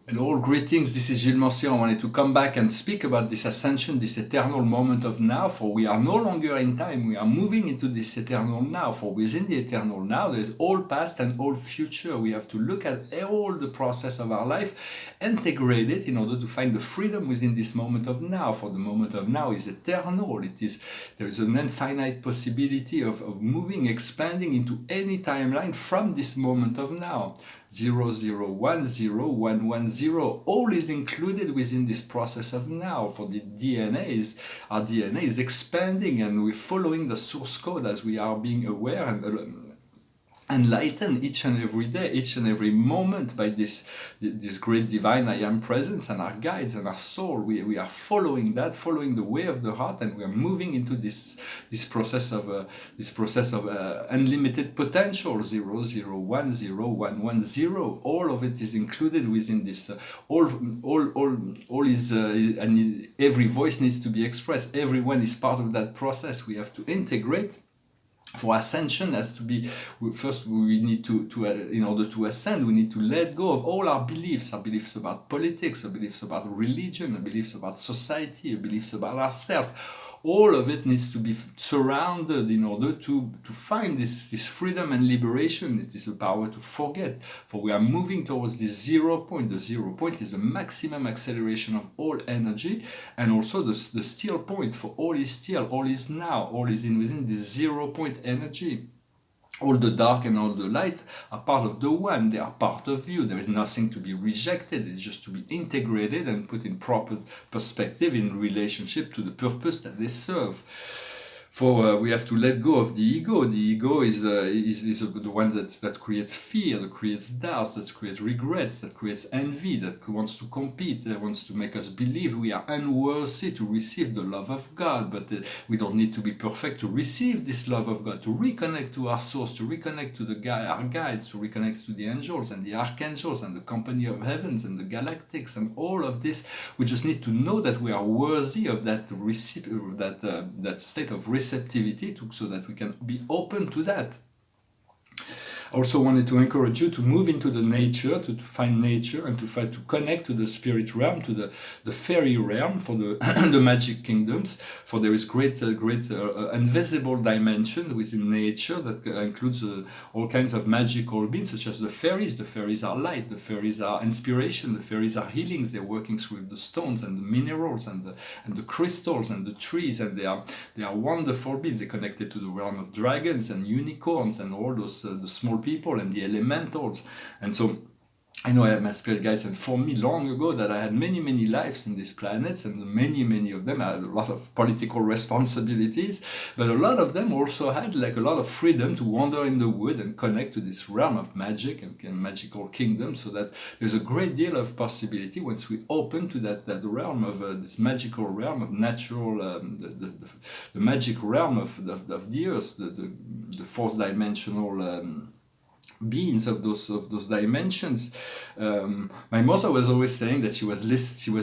And all greetings, this is Gilles Morcier. I wanted to come back and speak about this ascension, this eternal moment of now, for we are no longer in time, we are moving into this eternal now, for within the eternal now there is all past and all future. We have to look at all the process of our life, integrate it in order to find the freedom within this moment of now, for the moment of now is eternal. There is an infinite possibility of moving, expanding into any timeline from this moment of now. 00101110, all is included within this process of now. For the our DNA is expanding, and we're following the source code as we are being aware and enlightened each and every day, each and every moment by this great divine I am presence and our guides and our soul. We are following that, following the way of the heart, and we are moving into this process of unlimited potential. 00101110. All of it is included within this. All is and every voice needs to be expressed. Everyone is part of that process. We have to integrate. For ascension has to be, first we need to in order to ascend, we need to let go of all our beliefs about politics, our beliefs about religion, our beliefs about society, our beliefs about ourselves. All of it needs to be surrounded in order to find this freedom and liberation. It is the power to forget, for we are moving towards this 0 point. The 0 point is the maximum acceleration of all energy, and also the still point, for all is still, all is now, all is within this 0 point energy. All the dark and all the light are part of the one. They are part of you. There is nothing to be rejected. It's just to be integrated and put in proper perspective in relationship to the purpose that they serve. For we have to let go of the ego. The ego is the one that creates fear, that creates doubts, that creates regrets, that creates envy, that wants to compete, that wants to make us believe we are unworthy to receive the love of God. But we don't need to be perfect to receive this love of God, to reconnect to our source, to reconnect to our guides, to reconnect to the angels and the archangels and the company of heavens and the galactics and all of this. We just need to know that we are worthy of that state of receptivity, so that we can be open to that. I also wanted to encourage you to move into the nature, to find nature, and to connect to the spirit realm, to the fairy realm, for the the magic kingdoms. For there is great invisible dimension within nature that includes all kinds of magical beings, such as the fairies. The fairies are light, the fairies are inspiration, the fairies are healings. They're working through the stones and the minerals and the crystals and the trees, and they are wonderful beings. They're connected to the realm of dragons and unicorns and all those the small people and the elementals. And so I know I had my spirit guides informed me long ago that I had many lives in these planets, and many of them had a lot of political responsibilities, but a lot of them also had like a lot of freedom to wander in the wood and connect to this realm of magic and magical kingdom. So that there's a great deal of possibility once we open to that realm of this magical realm of natural, the magic realm of the earth, the fourth dimensional beings of those dimensions. My mother was always saying that she was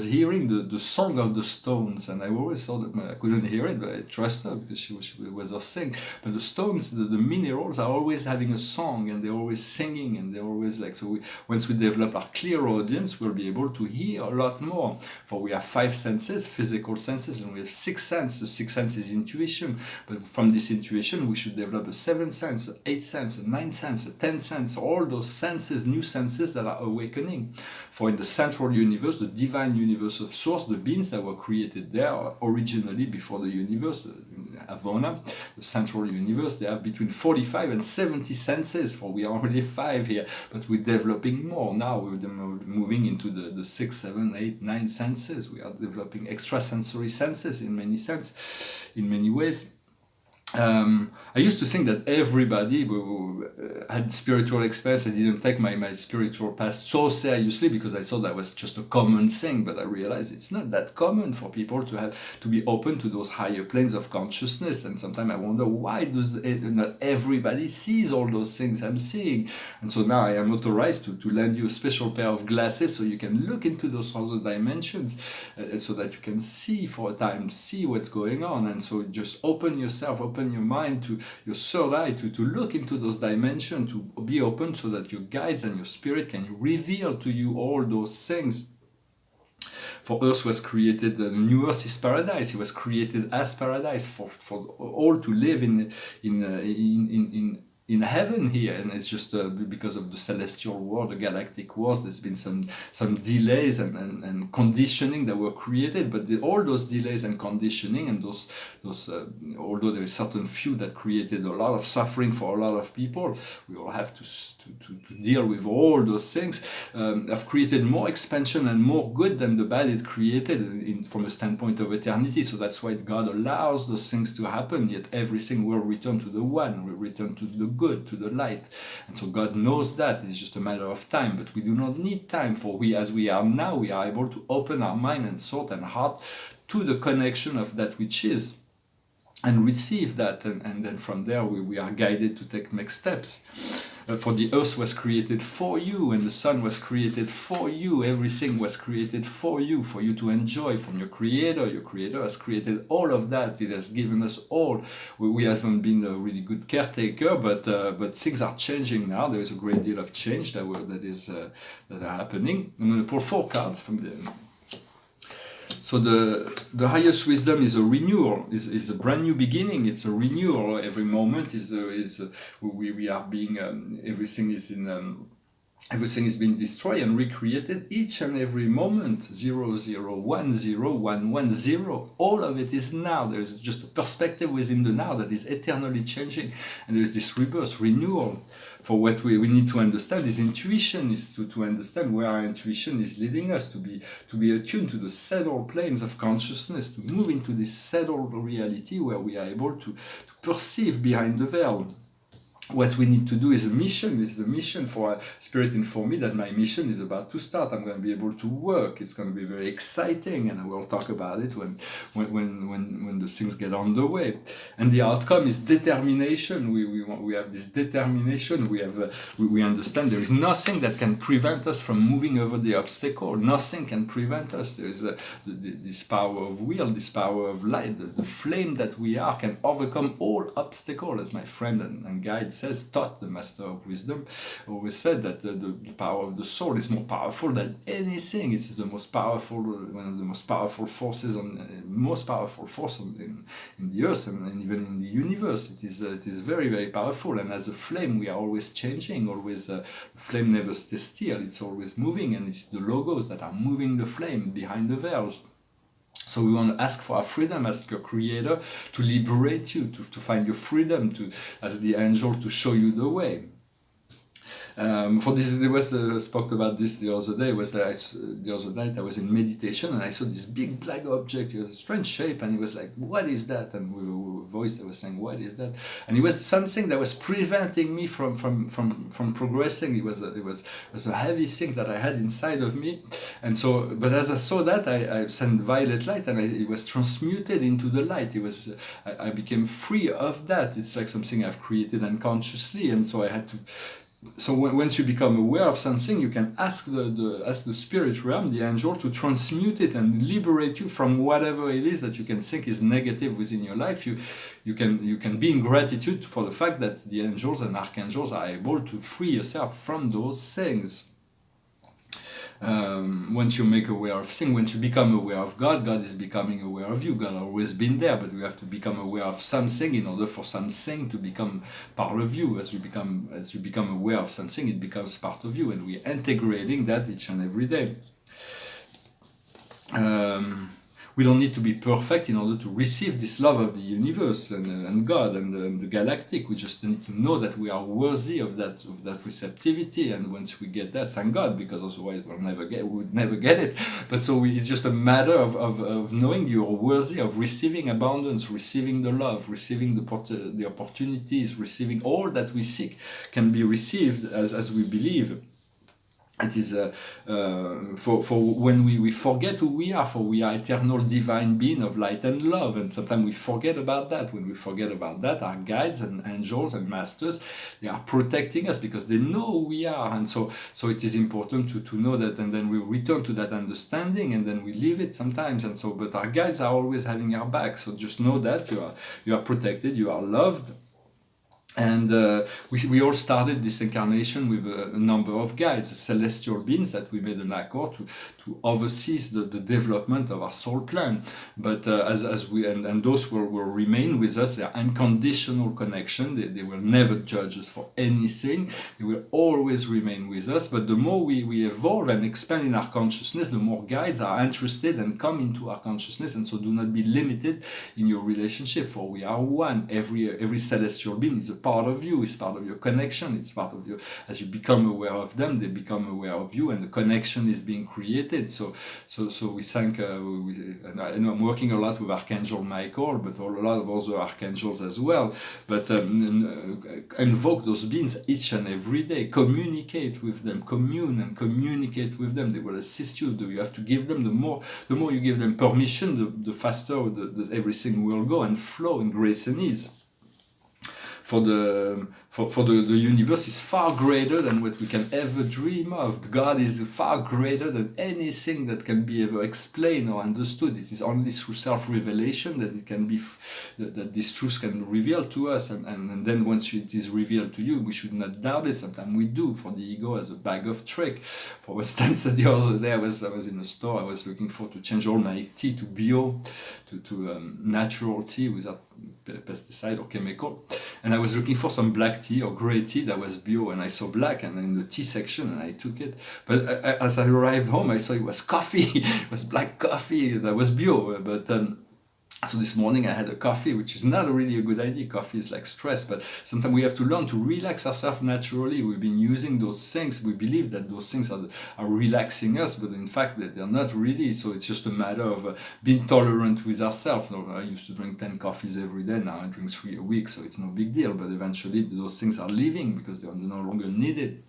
hearing the song of the stones, and I always thought that I couldn't hear it, but I trust her because she was her sing. But the stones, the minerals are always having a song, and they're always singing, and they're always like, so once we develop our clear audience, we'll be able to hear a lot more. For we have 5 senses, physical senses, and we have 6 senses. The 6th sense is intuition, but from this intuition we should develop a 7th sense, an 8th sense, a 9th sense, a 10th sense, all those senses, new senses that are awakening. For in the central universe, the divine universe of source, the beings that were created there originally before the universe, Avona, the central universe, they have between 45 and 70 senses, for we are already 5 here, but we're developing more. Now we're moving into the 6, 7, 8, 9 senses. We are developing extrasensory senses in many ways. I used to think that everybody who had spiritual experience. I didn't take my spiritual past so seriously because I thought that was just a common thing, but I realized it's not that common for people to be open to those higher planes of consciousness. And sometimes I wonder, why does not everybody sees all those things I'm seeing? And so now I am authorized to lend you a special pair of glasses so you can look into those other dimensions, so that you can see for a time, see what's going on. And so just open yourself, open open your mind, to your third eye, to look into those dimensions, to be open so that your guides and your spirit can reveal to you all those things. For earth was created, the new earth is paradise. It was created as paradise for all to live in heaven here, and it's just because of the celestial war, the galactic wars, there's been some delays and conditioning that were created, but all those delays and conditioning and those although there is certain few that created a lot of suffering for a lot of people, we all have to deal with all those things, have created more expansion and more good than the bad it created from a standpoint of eternity. So that's why God allows those things to happen, yet everything will return to the one, will return to the good, to the light. And so God knows that. It's just a matter of time, but we do not need time, for as we are now, we are able to open our mind and thought and heart to the connection of that which is, and receive that, and then from there we are guided to take next steps. For the earth was created for you, and the sun was created for you. Everything was created for you to enjoy from your Creator. Your Creator has created all of that. It has given us all. We haven't been a really good caretaker, but things are changing now. There is a great deal of change that are happening. I'm going to pull 4 cards from the. So the highest wisdom is a renewal, is a brand new beginning. It's a renewal. Every moment we are being everything is being destroyed and recreated each and every moment. 0, 0, 1, 0, 1, 1, 0. All of it is now. There is just a perspective within the now that is eternally changing, and there is this rebirth, renewal. For what we need to understand is intuition, is to understand where our intuition is leading us, to be attuned to the settled planes of consciousness, to move into this settled reality where we are able to perceive behind the veil. What we need to do is the mission for Spirit informed me that my mission is about to start. I'm going to be able to work. It's going to be very exciting, and I will talk about it when the things get underway. And the outcome is determination. We have this determination. We understand there is nothing that can prevent us from moving over the obstacle. Nothing can prevent us. There is this power of will, this power of light. The flame that we are can overcome all obstacles, as my friend and guide says, Thoth, the master of wisdom, always said that the power of the soul is more powerful than anything. It's the most powerful, one of the most powerful forces, most powerful force in the earth and even in the universe. It is very, very powerful. And as a flame, we are always changing. Always, the flame never stays still. It's always moving, and it's the logos that are moving the flame behind the veils. So we want to ask for our freedom, ask your Creator to liberate you, to find your freedom, as the angel, to show you the way. For this, there was spoke about this the other day. The other night I was in meditation and I saw this big black object. It was a strange shape, and it was like, "What is that?" And with a voice that was saying, "What is that?" And it was something that was preventing me from progressing. It was a heavy thing that I had inside of me, and so. But as I saw that, I sent violet light, and it was transmuted into the light. I became free of that. It's like something I've created unconsciously, and so I had to. So once you become aware of something, you can ask the spirit realm, the angel, to transmute it and liberate you from whatever it is that you can think is negative within your life. You can be in gratitude for the fact that the angels and archangels are able to free yourself from those things. Once you make aware of things, once you become aware of God, God is becoming aware of you. God has always been there, but we have to become aware of something in order for something to become part of you. As you become aware of something, it becomes part of you, and we're integrating that each and every day. We don't need to be perfect in order to receive this love of the universe and God and the galactic. We just need to know that we are worthy of that receptivity. And once we get that, thank God, because otherwise we would never get it. But so it's just a matter of knowing you're worthy of receiving abundance, receiving the love, receiving the opportunities, receiving all that we seek can be received as we believe. It is for when we forget who we are, for we are eternal divine being of light and love, and sometimes we forget about that. When we forget about that, our guides and angels and masters, they are protecting us because they know who we are, and so it is important to know that, and then we return to that understanding, and then we leave it sometimes, and so but our guides are always having our back. So just know that you are protected, you are loved. And we all started this incarnation with a number of guides, celestial beings that we made an accord to oversee the development of our soul plan. But as we and those will remain with us, they are unconditional connection. They will never judge us for anything. They will always remain with us. But the more we evolve and expand in our consciousness, the more guides are interested and come into our consciousness. And so do not be limited in your relationship, for we are one. Every celestial being is a part of you, it's part of your connection, it's part of your, as you become aware of them, they become aware of you, and the connection is being created. So we thank, I know I'm working a lot with Archangel Michael, but a lot of other archangels as well, but invoke those beings each and every day, communicate with them, commune and communicate with them. They will assist you. You have to give them, the more you give them permission, the faster everything will go and flow in grace and ease. For the universe is far greater than what we can ever dream of. God is far greater than anything that can be ever explained or understood. It is only through self-revelation that it can be that this truth can reveal to us, and then once it is revealed to you, we should not doubt it. Sometimes we do, for the ego as a bag of trick. For instance, the other day I was in a store. I was looking to change all my tea to bio, to natural tea without pesticide or chemical, and I was looking for some black tea or gray tea that was bio, and I saw black and in the tea section, and I took it. But as I arrived home, I saw it was coffee. It was black coffee that was bio. But so this morning I had a coffee, which is not really a good idea. Coffee is like stress, but sometimes we have to learn to relax ourselves naturally. We've been using those things. We believe that those things are relaxing us, but in fact they're not really. So it's just a matter of being tolerant with ourselves. I used to drink 10 coffees every day. Now I drink 3 a week, so it's no big deal. But eventually those things are leaving because they're no longer needed.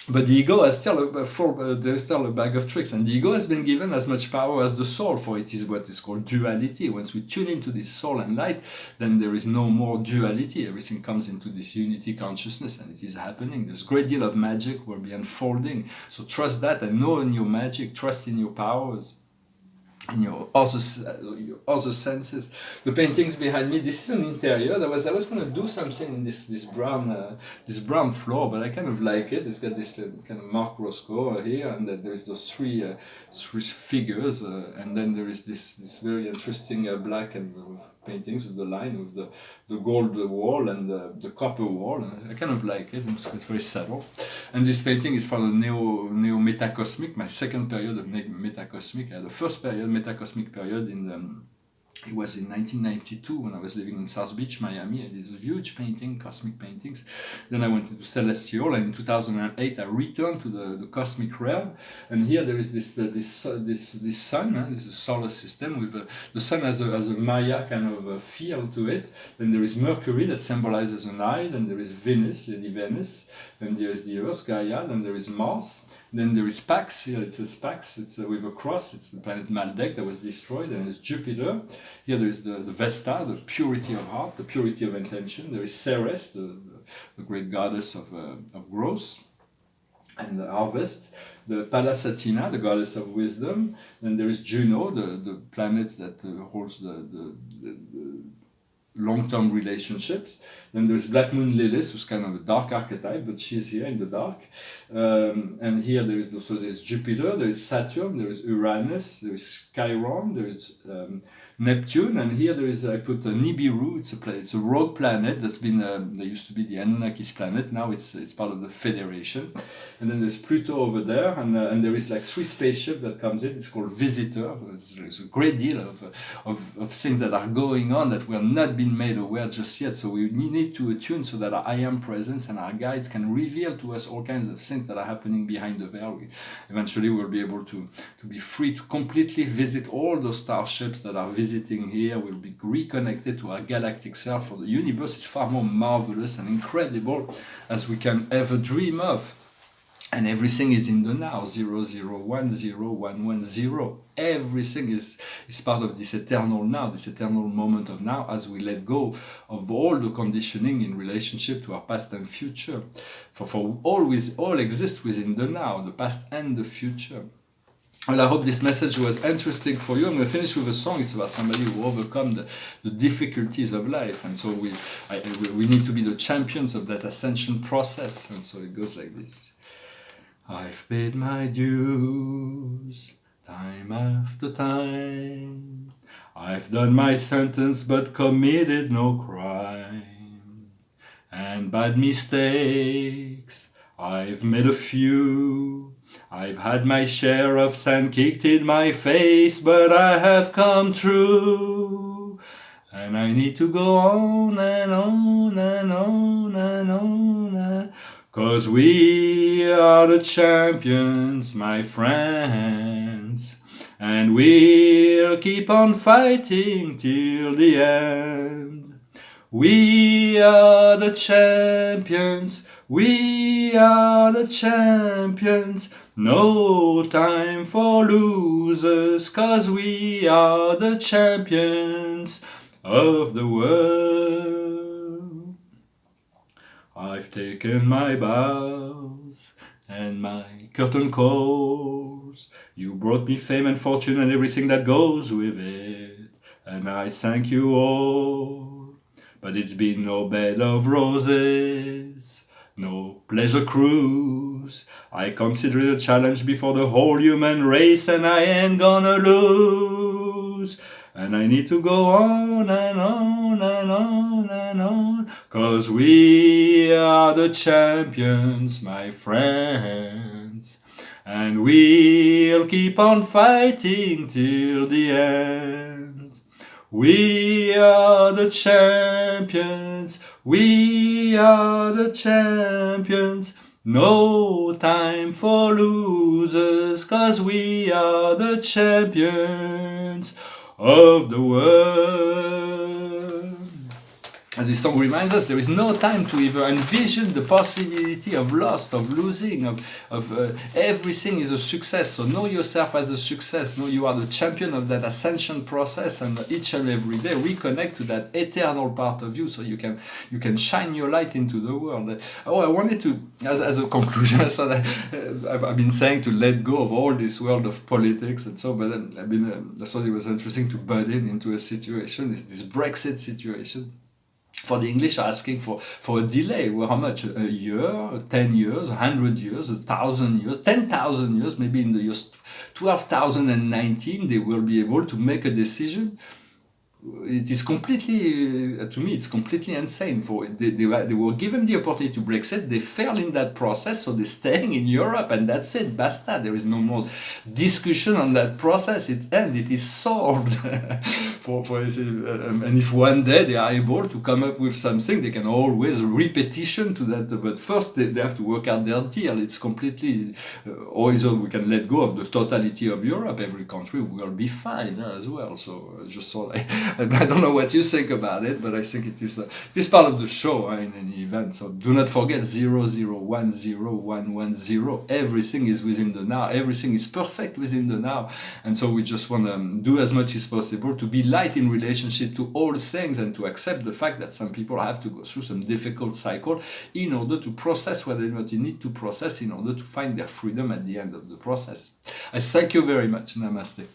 But the ego has there's still a bag of tricks, and the ego has been given as much power as the soul, for it is what is called duality. Once we tune into this soul and light, then there is no more duality. Everything comes into this unity consciousness, and it is happening. There's a great deal of magic will be unfolding. So trust that and know in your magic, trust in your powers, in your other senses. The paintings behind me, this is an interior. I was going to do something in this brown floor, but I kind of like it. It's got this kind of Mark Roscoe here, and then there's those three figures, and then there is this very interesting black and paintings with the line, with the gold wall and the copper wall. I kind of like it. It's very subtle. And this painting is from the Neo Metacosmic, my second period of Metacosmic. I had the first period, Metacosmic period, it was in 1992 when I was living in South Beach, Miami. I did a huge painting, cosmic paintings. Then I went into Celestial, and in 2008 I returned to the cosmic realm. And here there is this sun. This is a solar system with the sun has a Maya kind of a feel to it. Then there is Mercury that symbolizes an eye. Then there is Venus, Lady Venus. Then there is the Earth, Gaia. Then there is Mars. Then there is Pax, here it says Pax, it's with a cross, it's the planet Maldek that was destroyed, and it's Jupiter. Here there is the Vesta, the purity of heart, the purity of intention. There is Ceres, the great goddess of growth and the harvest. The Pallas Athena, the goddess of wisdom. Then there is Juno, the planet that holds the long-term relationships. Then there's Black Moon Lilith, who's kind of a dark archetype, but she's here in the dark. And here there's Jupiter, there is Saturn, there is Uranus, there is Chiron, there is Neptune, and here there is, I put Nibiru. It's a rogue planet that's been, there used to be the Anunnakis planet, now it's part of the Federation. And then there's Pluto over there, and there is like 3 spaceships that comes in. It's called Visitor. There's a great deal of things that are going on that we have not been made aware just yet. So we need to attune so that our I Am presence and our guides can reveal to us all kinds of things that are happening behind the veil. Eventually we'll be able to be free to completely visit all those starships that are visiting here. We'll be reconnected to our galactic self, for the universe is far more marvelous and incredible as we can ever dream of. And everything is in the now, 0, 0, 1, 0, 1, 1, 0. Everything is part of this eternal now, this eternal moment of now, as we let go of all the conditioning in relationship to our past and future. For all exists within the now, the past and the future. Well, I hope this message was interesting for you. I'm going to finish with a song. It's about somebody who overcome the difficulties of life. And so we need to be the champions of that ascension process. And so it goes like this. I've paid my dues, time after time. I've done my sentence but committed no crime. And bad mistakes, I've made a few. I've had my share of sand kicked in my face, but I have come through. And I need to go on and on and on and on. 'Cause we are the champions, my friends. And we'll keep on fighting till the end. We are the champions, we are the champions. No time for losers, 'cause we are the champions of the world. I've taken my bows and my curtain calls. You brought me fame and fortune and everything that goes with it, and I thank you all. But it's been no bed of roses, no pleasure cruise. I consider it a challenge before the whole human race, and I ain't gonna lose. And I need to go on and on and on and on, 'cause we are the champions, my friends. And we'll keep on fighting till the end. We are the champions, we are the champions. No time for losers, 'cause we are the champions of the world. And this song reminds us there is no time to even envision the possibility of loss, of losing, of everything is a success. So know yourself as a success. Know you are the champion of that ascension process, and each and every day reconnect to that eternal part of you, so you can shine your light into the world. I wanted to, as a conclusion, so that I've been saying to let go of all this world of politics and so, but I thought it was interesting to butt into a situation, this Brexit situation. For the English are asking for a delay. Well, how much? A year, 10 years, 100 years, 1,000 years, 10,000 years, maybe in the year 12,019 they will be able to make a decision. It is completely, to me, it's completely insane. They were given the opportunity to Brexit, they failed in that process, so they're staying in Europe, and that's it, basta. There is no more discussion on that process. It is solved. And if one day they are able to come up with something, they can always repetition to that. But first, they have to work out their deal. It's completely, also we can let go of the totality of Europe. Every country will be fine as well. So just so I don't know what you think about it, but I think it is part of the show in any event. So do not forget 0, 0, 1, 0, 1, 1, 0. Everything is within the now. Everything is perfect within the now. And so we just want to do as much as possible to be light in relationship to all things, and to accept the fact that some people have to go through some difficult cycle in order to process what they need to process in order to find their freedom at the end of the process. I thank you very much. Namaste.